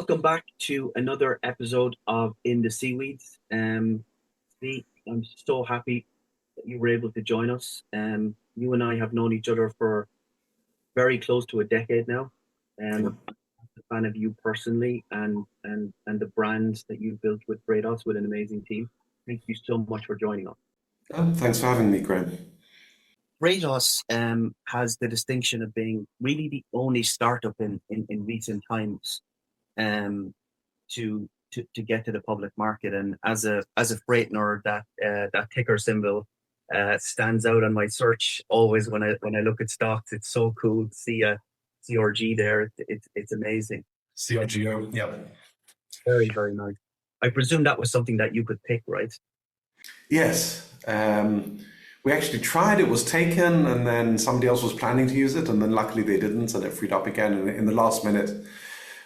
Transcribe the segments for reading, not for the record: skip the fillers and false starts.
Welcome back to another episode of In the Seaweeds. Zvi, I'm so happy that you were able to join us. You and I have known each other for very close to a decade now. Yeah. I'm a fan of you personally and the brands that you've built with Freightos with an amazing team. Thank you so much for joining us. Thanks for having me, Graham. Freightos has the distinction of being really the only startup in recent times um, to get to the public market. And as a freight nerd, that ticker symbol stands out on my search always when I look at stocks. It's so cool to see a CRG there. It's amazing. CRGO, yeah. Very nice. I presume that was something that you could pick, right? Yes. We actually tried, it was taken, and then somebody else was planning to use it, and then luckily they didn't, and it freed up again. And in the last minute,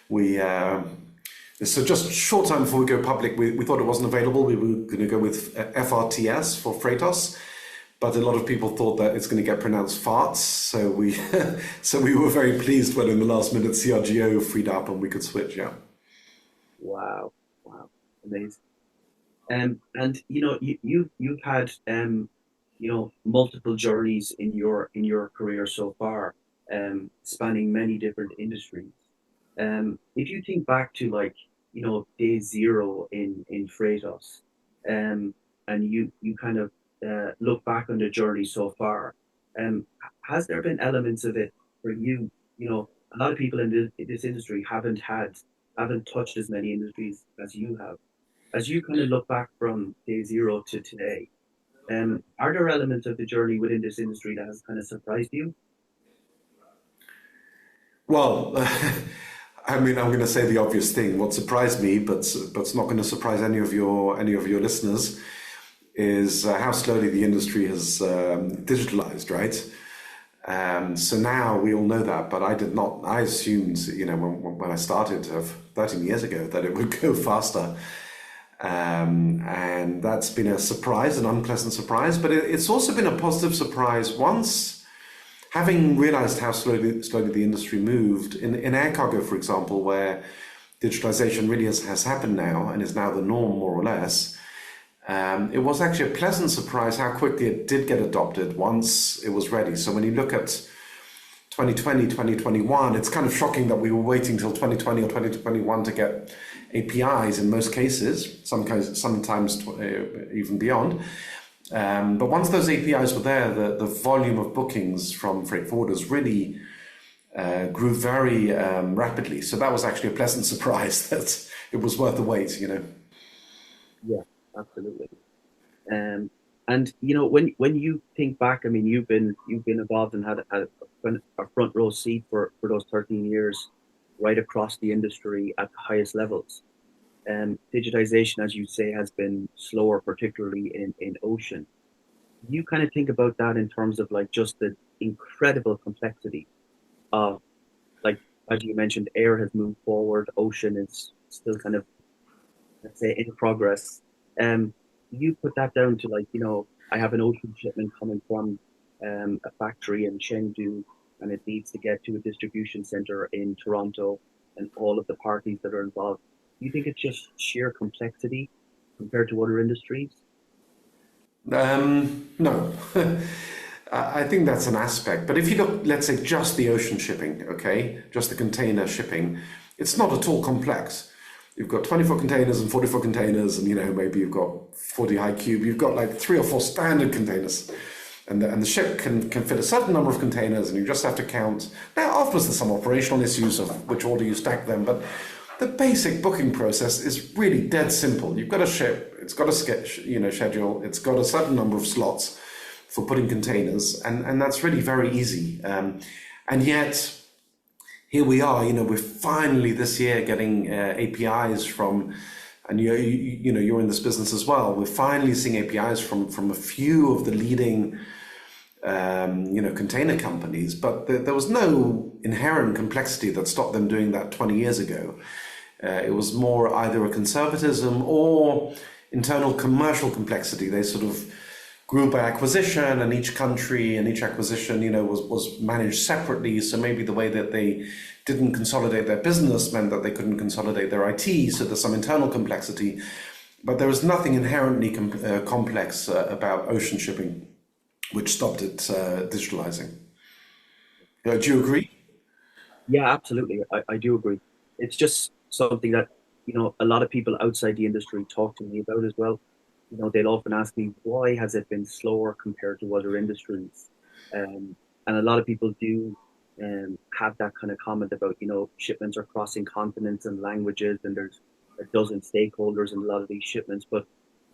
we. So just a short time before we go public, we thought it wasn't available. We were going to go with FRTS for Freightos, but a lot of people thought that it's going to get pronounced farts. So we so we were very pleased when in the last minute CRGO freed up and we could switch. Yeah. Wow, amazing. And you've had multiple journeys in your career so far, spanning many different industries. If you think back to day zero in Freightos, um, and you kind of look back on the journey so far, has there been elements of it for you? A lot of people in this industry haven't touched as many industries as you have. As you kind of look back from day zero to today, are there elements of the journey within this industry that has kind of surprised you? Well, I mean, I'm going to say the obvious thing. What surprised me, but it's not going to surprise any of your listeners, is how slowly the industry has digitalized, right? So now we all know that, but I did not. I assumed, when I started 13 years ago, that it would go faster. And that's been a surprise, an unpleasant surprise, but it's also been a positive surprise once having realized how slowly the industry moved in air cargo, for example, where digitalization really has happened now and is now the norm, more or less. It was actually a pleasant surprise how quickly it did get adopted once it was ready. So when you look at 2020, 2021, it's kind of shocking that we were waiting till 2020 or 2021 to get APIs in most cases, sometimes even beyond. But once those APIs were there, the volume of bookings from freight forwarders really grew very rapidly. So that was actually a pleasant surprise that it was worth the wait. Yeah, absolutely. And when you think back, I mean, you've been involved and had a front row seat for those 13 years, right across the industry at the highest levels. Digitization, as you say, has been slower, particularly in ocean. You kind of think about that in terms of like just the incredible complexity of, like, as you mentioned, air has moved forward, ocean is still kind of, let's say, in progress. You put that down to, like, I have an ocean shipment coming from a factory in Chengdu, and it needs to get to a distribution center in Toronto, and all of the parties that are involved. Do you think it's just sheer complexity compared to other industries? No, I think that's an aspect. But if you look, let's say, just the ocean shipping, okay, just the container shipping, it's not at all complex. You've got 24 containers and 44 containers, and maybe you've got 40 high cube. You've got like three or four standard containers, and the ship can fit a certain number of containers, and you just have to count. Now, afterwards, there's some operational issues of which order you stack them, but the basic booking process is really dead simple. You've got a ship, it's got a schedule, it's got a certain number of slots for putting containers, and that's really very easy. And yet, here we are, we're finally this year getting APIs from, and you're in this business as well. We're finally seeing APIs from a few of the leading, container companies, but there was no inherent complexity that stopped them doing that 20 years ago. It was more either a conservatism or internal commercial complexity. They sort of grew by acquisition, and each country and each acquisition, was managed separately. So maybe the way that they didn't consolidate their business meant that they couldn't consolidate their IT. So there's some internal complexity, but there was nothing inherently complex about ocean shipping, which stopped it digitalizing. Do you agree? Yeah, absolutely. I do agree. It's just something that, a lot of people outside the industry talk to me about as well. They'll often ask me, why has it been slower compared to other industries? And a lot of people do have that kind of comment about, shipments are crossing continents and languages, and there's a dozen stakeholders in a lot of these shipments. But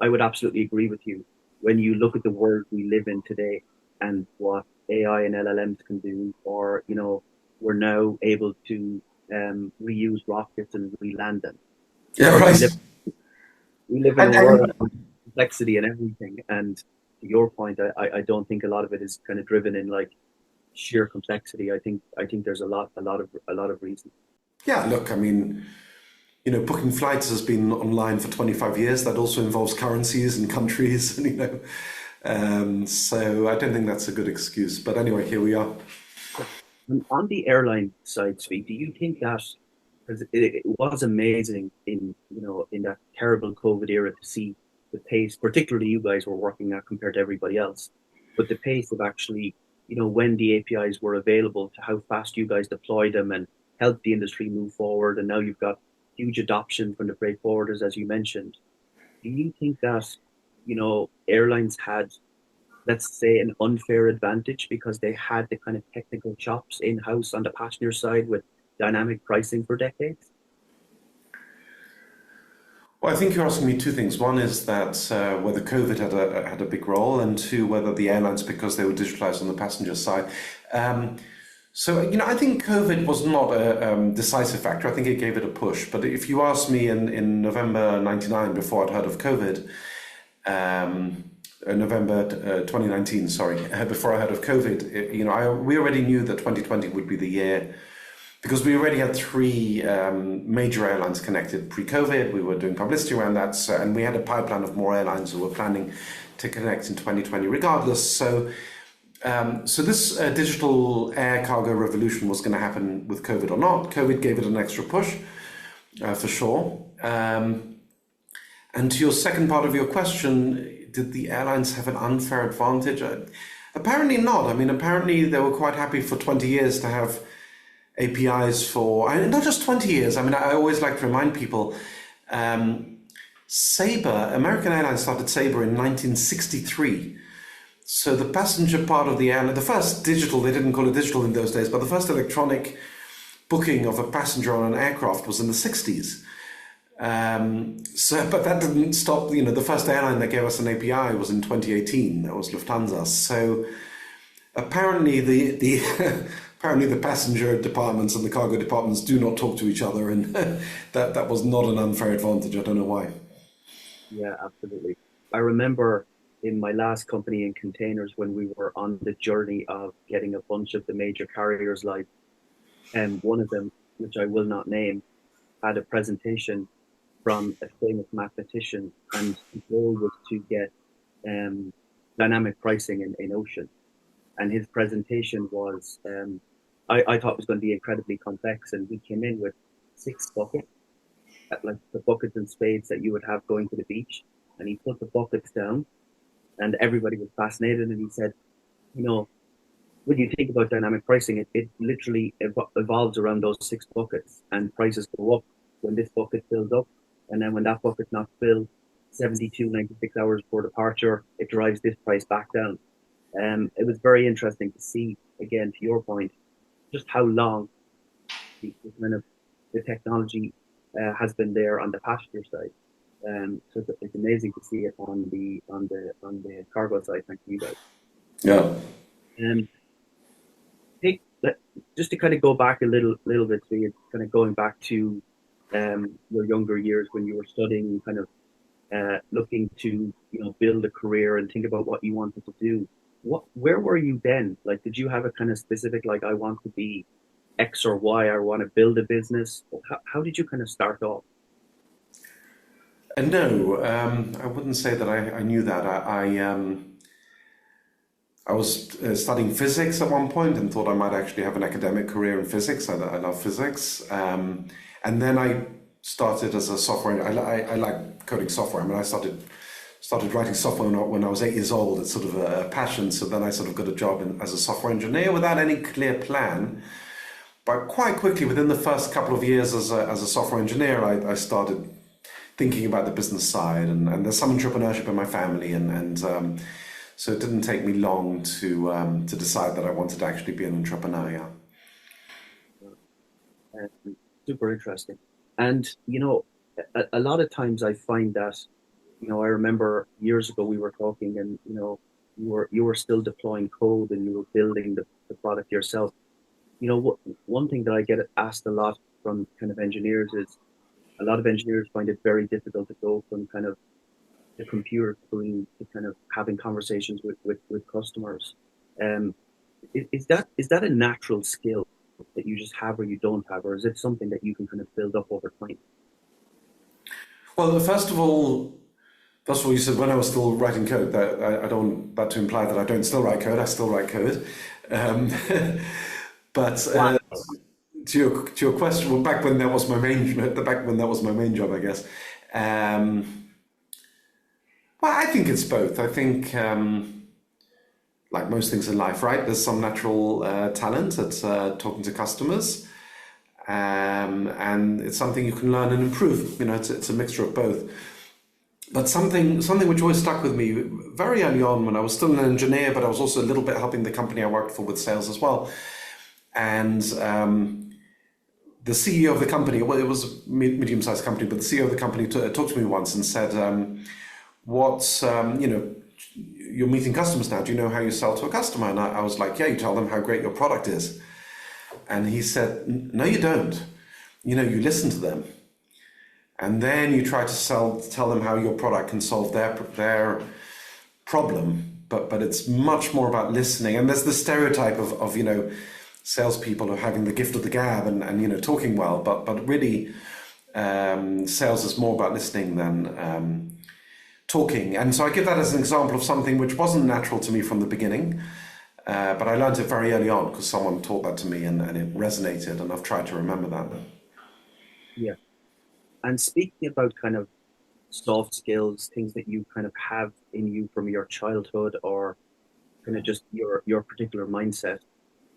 I would absolutely agree with you. When you look at the world we live in today and what AI and LLMs can do, or, we're now able to reuse rockets and re-land them. Yeah, Like right. we live in a world And of complexity and everything. And to your point, I don't think a lot of it is kind of driven in like sheer complexity. I think there's a lot of reasons. yeah, look, I mean, booking flights has been online for 25 years. That also involves currencies and countries, so I don't think that's a good excuse. But anyway, here we are. And on the airline side, Zvi, do you think that because it was amazing in that terrible COVID era to see the pace, particularly you guys were working at compared to everybody else, but the pace of actually, when the APIs were available to how fast you guys deployed them and helped the industry move forward, and now you've got huge adoption from the freight forwarders, as you mentioned. Do you think that, airlines had, let's say, an unfair advantage because they had the kind of technical chops in-house on the passenger side with dynamic pricing for decades? Well, I think you're asking me two things. One is that whether COVID had a big role, and two, whether the airlines, because they were digitalized on the passenger side. I think COVID was not a decisive factor. I think it gave it a push. But if you asked me in November '99, before I'd heard of COVID, November 2019, sorry, before I heard of COVID, we already knew that 2020 would be the year because we already had three major airlines connected pre-COVID. We were doing publicity around that, and we had a pipeline of more airlines who were planning to connect in 2020 regardless. So this digital air cargo revolution was going to happen with COVID or not. COVID gave it an extra push, for sure. And to your second part of your question, did the airlines have an unfair advantage? Apparently not. I mean, apparently they were quite happy for 20 years to have APIs for, and not just 20 years. I mean, I always like to remind people, Sabre, American Airlines started Sabre in 1963. So the passenger part of the airline, the first digital, they didn't call it digital in those days, but the first electronic booking of a passenger on an aircraft was in the 60s. But that didn't stop, the first airline that gave us an API was in 2018. That was Lufthansa. So apparently the apparently the passenger departments and the cargo departments do not talk to each other, and that was not an unfair advantage. I don't know why. Yeah, absolutely. I remember in my last company in containers when we were on the journey of getting a bunch of the major carriers live, and one of them, which I will not name, had a presentation from a famous mathematician, and the goal was to get um, dynamic pricing in ocean. And his presentation was, I thought was going to be incredibly complex, and we came in with six buckets, like the buckets and spades that you would have going to the beach. And he put the buckets down, and everybody was fascinated. And he said, you know, when you think about dynamic pricing, it literally evolves around those six buckets, and prices go up when this bucket fills up. And then when that bucket's not filled, 72, 96 hours before departure, it drives this price back down. It was very interesting to see, again, to your point, just how long the kind of the technology has been there on the passenger side. So it's amazing to see it on the cargo side. Thank you guys. Yeah. Um, take just to kind of go back a little bit, so you're kind of going back to your younger years when you were studying, kind of looking to build a career and think about what you wanted to do. Where were you then? Like, did you have a kind of specific, like, I want to be X or Y, I want to build a business? How did you kind of start off? No, I wouldn't say that I knew that. I was studying physics at one point and thought I might actually have an academic career in physics. I love physics. And then I started as a software. I like coding software. I mean, I started writing software when I was 8 years old. It's sort of a passion. So then I sort of got a job as a software engineer without any clear plan. But quite quickly, within the first couple of years as a software engineer, I started thinking about the business side, and there's some entrepreneurship in my family, and so it didn't take me long to decide that I wanted to actually be an entrepreneur. Yeah. Um, Super interesting. And, a lot of times I find that, I remember years ago we were talking and, you were still deploying code and you were building the product yourself. One thing that I get asked a lot from kind of engineers is a lot of engineers find it very difficult to go from kind of the computer screen to kind of having conversations with customers. Um, is that a natural skill that you just have or you don't have, or is it something that you can kind of build up over time? Well, first of all, you said when I was still writing code. That I don't want that to imply that I don't still write code. I still write code. Um, but Wow. to your question, well, back when that was my main back when that was my main job, I guess. Um, well, I think it's both. I think. Like most things in life, right? There's some natural talent at talking to customers, and it's something you can learn and improve. It's a mixture of both. But something which always stuck with me very early on when I was still an engineer, but I was also a little bit helping the company I worked for with sales as well. And the CEO of the company, well, it was a medium-sized company, but the CEO of the company talked to me once and said, "What's you're meeting customers now. Do you know how you sell to a customer?" And I was like, "Yeah, you tell them how great your product is." And he said, "No, you don't. You listen to them, and then you try to tell them how your product can solve their problem. But it's much more about listening." And there's the stereotype of salespeople are having the gift of the gab and talking well, but really sales is more about listening than talking. And so I give that as an example of something which wasn't natural to me from the beginning, but I learned it very early on because someone taught that to me and it resonated, and I've tried to remember that. Yeah. And speaking about kind of soft skills, things that you kind of have in you from your childhood or kind of just your particular mindset,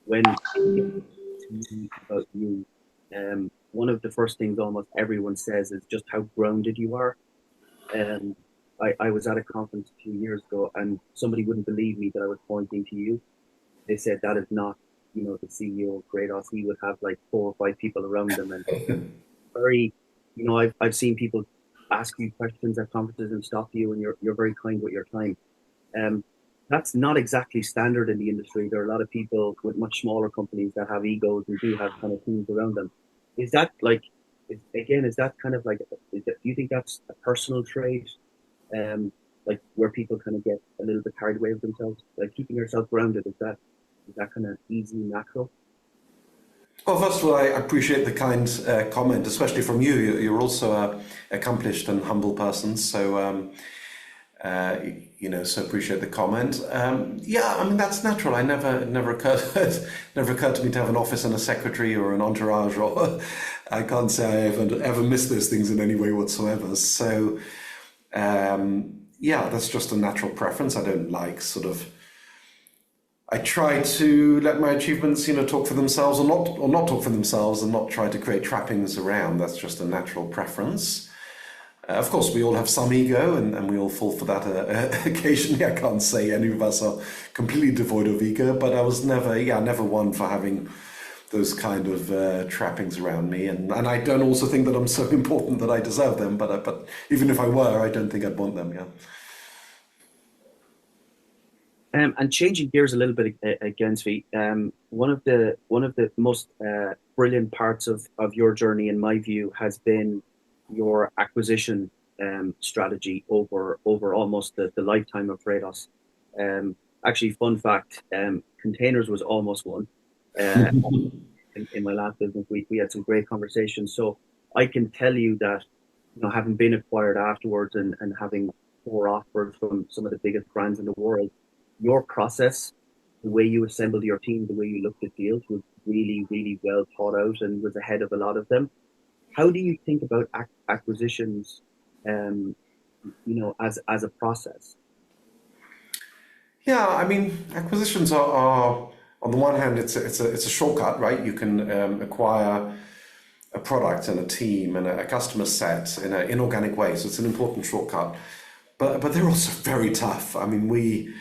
when people get to me about you, one of the first things almost everyone says is just how grounded you are. Um, I was at a conference a few years ago and somebody wouldn't believe me that I was pointing to you. They said that is not, the CEO of Freightos. He would have like 4 or 5 people around him and very, I've seen people ask you questions at conferences and stop you and you're very kind with your time. Um, that's not exactly standard in the industry. There are a lot of people with much smaller companies that have egos and do have kind of things around them. Is that like, is that kind of like, do you think that's a personal trait? Like where people kind of get a little bit carried away with themselves, like keeping yourself grounded. Is that kind of easy, natural? Well, first of all, I appreciate the kind comment, especially from you. You're also a accomplished and humble person, so uh, so appreciate the comment. Yeah, I mean that's natural. It never occurred never occurred to me to have an office and a secretary or an entourage, or I can't say I ever missed those things in any way whatsoever. So yeah, that's just a natural preference. I don't like sort of. I try to let my achievements, talk for themselves, or not talk for themselves, and not try to create trappings around. That's just a natural preference. Of course, we all have some ego, and we all fall for that occasionally. I can't say any of us are completely devoid of ego, but I was never one for having those kind of trappings around me. And I don't also think that I'm so important that I deserve them. But even if I were, I don't think I'd want them. Yeah. And changing gears a little bit again, Zvi, one of the most brilliant parts of your journey, in my view, has been your acquisition strategy over almost the lifetime of Freightos. Um, Actually, fun fact, containers was almost one. Uh, in my last business, we had some great conversations. So I can tell you that, having been acquired afterwards and having 4 offers from some of the biggest brands in the world, your process, the way you assembled your team, the way you looked at deals was really, really well thought out and was ahead of a lot of them. How do you think about acquisitions, um, as a process? Yeah, I mean, acquisitions are on the one hand, it's a shortcut, right? You can acquire a product and a team and a customer set in an inorganic way, so it's an important shortcut. But they're also very tough. I mean, we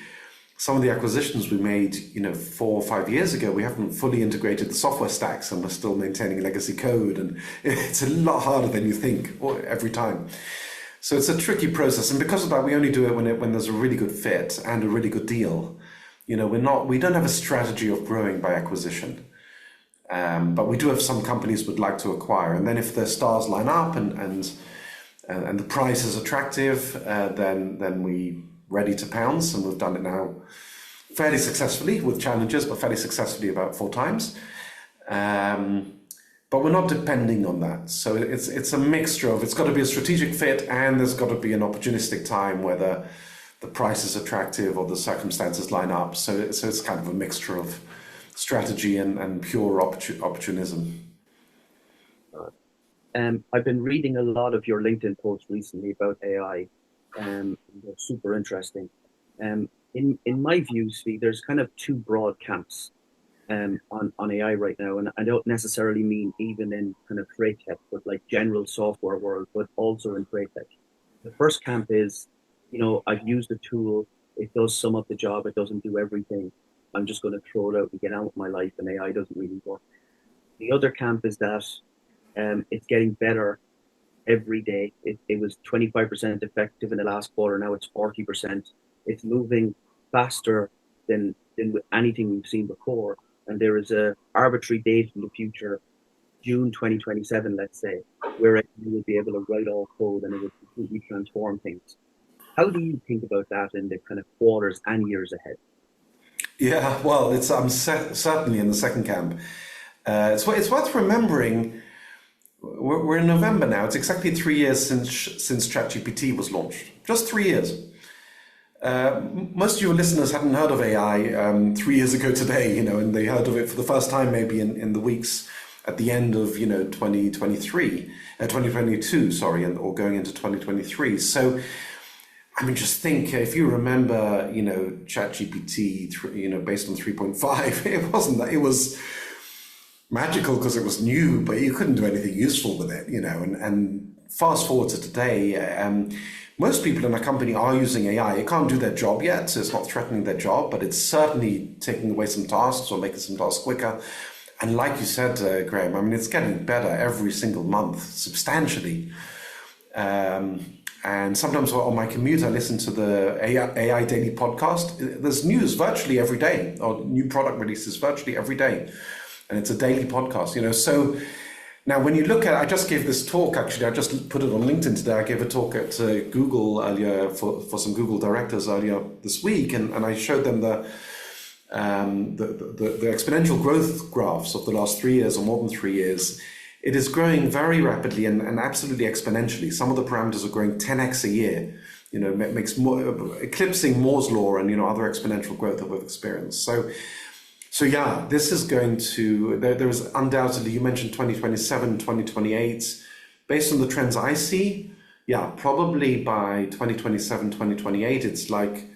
some of the acquisitions we made, 4 or 5 years ago, we haven't fully integrated the software stacks, and we're still maintaining legacy code, and it's a lot harder than you think every time. So it's a tricky process, and because of that, we only do it when there's a really good fit and a really good deal. We don't have a strategy of growing by acquisition, but we do have some companies we'd like to acquire, and then if the stars line up and the price is attractive, then we ready to pounce, and we've done it now fairly successfully with challenges, but fairly successfully about 4 times. But we're not depending on that. So it's a mixture of it's got to be a strategic fit, and there's got to be an opportunistic time where the price is attractive or the circumstances line up. So it's kind of a mixture of strategy and pure opportunism. I've been reading a lot of your LinkedIn posts recently about AI. They're super interesting. In my view, Svi, there's kind of two broad camps on AI right now, and I don't necessarily mean even in kind of trade tech, but like general software world, but also in trade tech. The first camp is, I've used the tool, it does some of the job, it doesn't do everything. I'm just going to throw it out and get on with my life, and AI doesn't really work. The other camp is that it's getting better every day. It was 25% effective in the last quarter. Now it's 40%. It's moving faster than with anything we've seen before. And there is a arbitrary date in the future, June 2027, let's say, where you will be able to write all code and it will completely transform things. How do you think about that in the kind of quarters and years ahead? Yeah, well, I'm certainly in the second camp. It's worth remembering. We're in November now. It's exactly 3 years since ChatGPT was launched. Just 3 years. Most of your listeners hadn't heard of AI 3 years ago today, and they heard of it for the first time maybe in the weeks at the end of 2022, sorry, or going into 2023. So I mean, just think if you remember, ChatGPT, based on 3.5, it wasn't that it was magical because it was new, but you couldn't do anything useful with it, and fast forward to today, most people in a company are using AI. It can't do their job yet, so it's not threatening their job, but it's certainly taking away some tasks or making some tasks quicker. And like you said, Graham, I mean, it's getting better every single month, substantially. And sometimes on my commute, I listen to the AI Daily podcast. There's news virtually every day, or new product releases virtually every day. And it's a daily podcast, So now when you look at, I just gave this talk, actually, I just put it on LinkedIn today. I gave a talk at Google earlier for some Google directors earlier this week. And I showed them the exponential growth graphs of the last 3 years or more than 3 years. It is growing very rapidly and absolutely exponentially. Some of the parameters are growing 10x a year. It makes more, eclipsing Moore's law and other exponential growth that we've experienced. So yeah, this is going to. There is undoubtedly. You mentioned 2027, 2028. Based on the trends I see, yeah, probably by 2027, 2028, it's like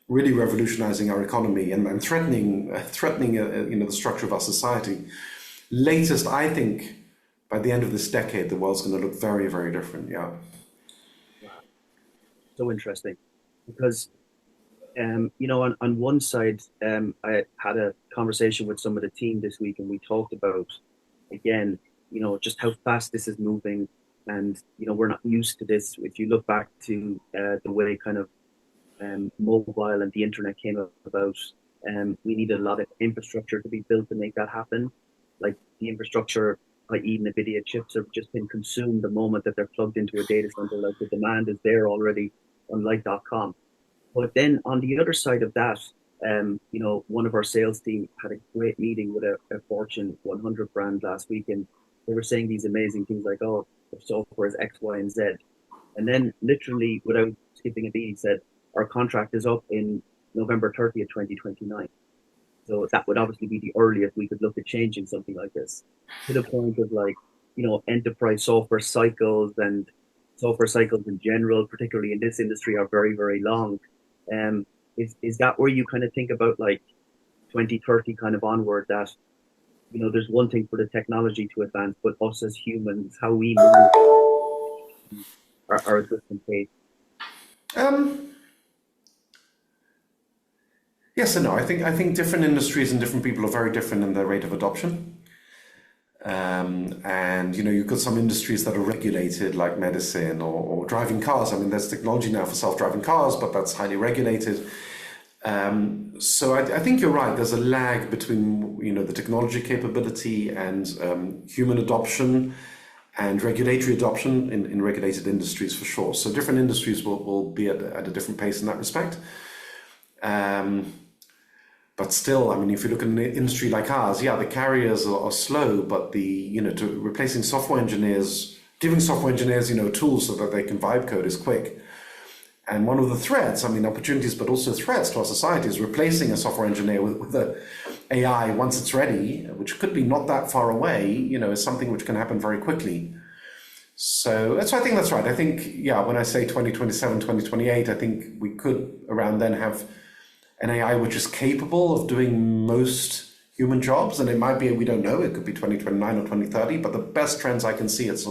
really revolutionizing our economy and threatening the structure of our society. Latest, I think. By the end of this decade, the world's going to look very, very different. Yeah. Wow, so interesting. Because on one side, I had a conversation with some of the team this week, and we talked about again, just how fast this is moving, and we're not used to this. If you look back to the way kind of mobile and the internet came about, we needed a lot of infrastructure to be built to make that happen. Like the infrastructure, i.e., NVIDIA chips, have just been consumed the moment that they're plugged into a data center. Like the demand is there already, unlike.com. But then on the other side of that, one of our sales team had a great meeting with a Fortune 100 brand last week, and they were saying these amazing things like, "Oh, the software is X, Y, and Z," and then literally without skipping a beat, he said, "Our contract is up in November 30th, 2029. So that would obviously be the earliest we could look at changing something like this, to the point of like, enterprise software cycles in general, particularly in this industry, are very, very long. Um, is that where you kind of think about like 2030 kind of onward, that, there's one thing for the technology to advance, but us as humans, how we move are a different pace. Um, yes and no. I think different industries and different people are very different in their rate of adoption. And you've got some industries that are regulated, like medicine or driving cars. I mean, there's technology now for self-driving cars, but that's highly regulated. So I think you're right. There's a lag between the technology capability and human adoption and regulatory adoption in regulated industries, for sure. So different industries will be at a different pace in that respect. But still, I mean, if you look at an industry like ours, yeah, the carriers are slow, but to replacing software engineers, giving software engineers, tools so that they can vibe code is quick. And one of the threats, I mean, opportunities, but also threats to our society, is replacing a software engineer with a AI once it's ready, which could be not that far away, is something which can happen very quickly. So I think that's right. I think, yeah, when I say 2027, 2028, I think we could around then have an AI which is capable of doing most human jobs, and it might be, we don't know, it could be 2029 or 2030, but the best trends I can see, it's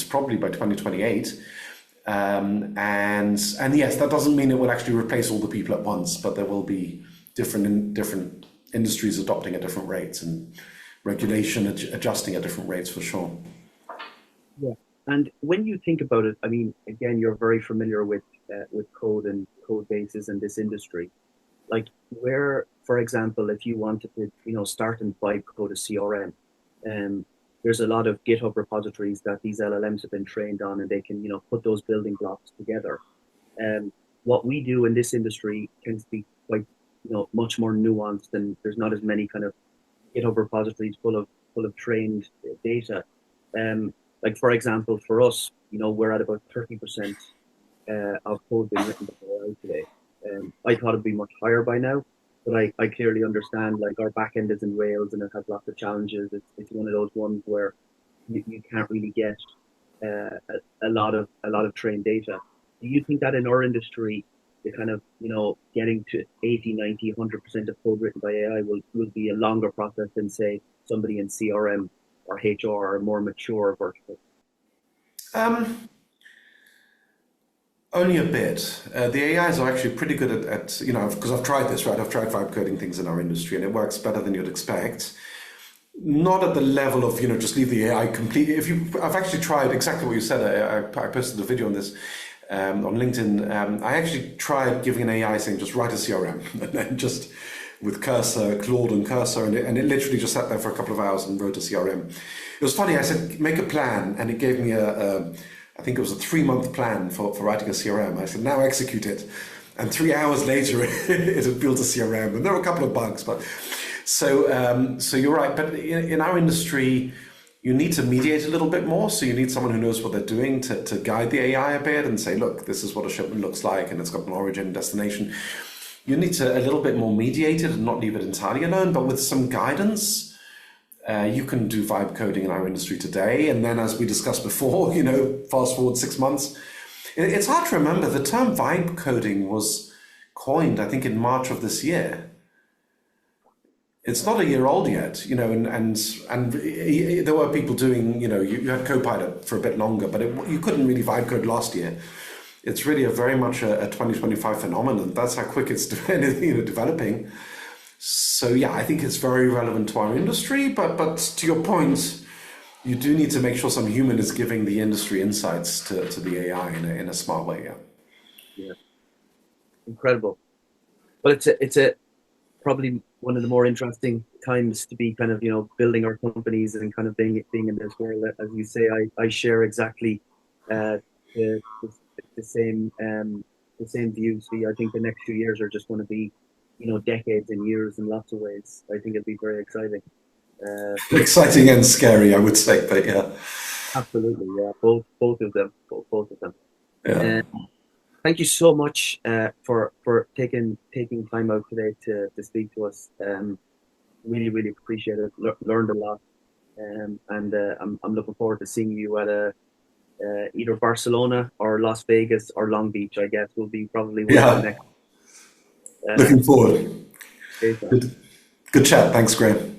probably by 2028. And yes, that doesn't mean it will actually replace all the people at once, but there will be different industries adopting at different rates and regulation adjusting at different rates, for sure. Yeah. And when you think about it, I mean, again, you're very familiar with code and code bases in this industry. Like, where, for example, if you wanted to, start and vibe code a CRM, there's a lot of GitHub repositories that these LLMs have been trained on, and they can, put those building blocks together. What we do in this industry tends to be quite, much more nuanced, and there's not as many kind of GitHub repositories full of trained data. Like, for example, for us, we're at about 30% of code being written by AI today. I thought it'd be much higher by now, but I clearly understand, like, our back end is in Rails and it has lots of challenges. It's one of those ones where you can't really get a lot of trained data. Do you think that in our industry, the kind of, getting to 80, 90, 100% of code written by AI will be a longer process than, say, somebody in CRM or HR or more mature vertical? Um, Only a bit. The AIs are actually pretty good at because I've tried this, right? I've tried vibe coding things in our industry, and it works better than you'd expect. Not at the level of, just leave the AI completely. I've actually tried exactly what you said. I posted a video on this on LinkedIn. I actually tried giving an AI saying, just write a CRM, and then just with cursor, Claude and cursor, and it literally just sat there for a couple of hours and wrote a CRM. It was funny. I said, make a plan, and it gave me I think it was a 3-month plan for writing a CRM. I said, now execute it. And 3 hours later, it had built a CRM. And there were a couple of bugs. But so you're right. But in our industry, you need to mediate a little bit more. So you need someone who knows what they're doing to guide the AI a bit and say, look, this is what a shipment looks like, and it's got an origin and destination. You need to a little bit more mediate it and not leave it entirely alone, but with some guidance. You can do vibe coding in our industry today, and then, as we discussed before, fast forward 6 months. It's hard to remember. The term vibe coding was coined, I think, in March of this year. It's not a year old yet, and there were people doing, you had Copilot for a bit longer, but you couldn't really vibe code last year. It's really very much a 2025 phenomenon. That's how quick it's developing. So yeah, I think it's very relevant to our industry, but to your point, you do need to make sure some human is giving the industry insights to the AI in a smart way. Yeah. Yeah, incredible. Well, it's a probably one of the more interesting times to be kind of, building our companies and kind of being in this world. As you say, I share exactly uh, the same views. I think the next few years are just going to be, decades and years in lots of ways. I think it'll be very exciting. Uh, Exciting and scary, I would say, but yeah. Absolutely, yeah. Both of them, both of them. Yeah. thank you so much for taking time out today to speak to us. Really, really appreciate it. Learned a lot. And I'm looking forward to seeing you at either Barcelona or Las Vegas or Long Beach. I guess will be probably one of the Yeah, next looking forward. days. Good, good chat. Thanks, Graham.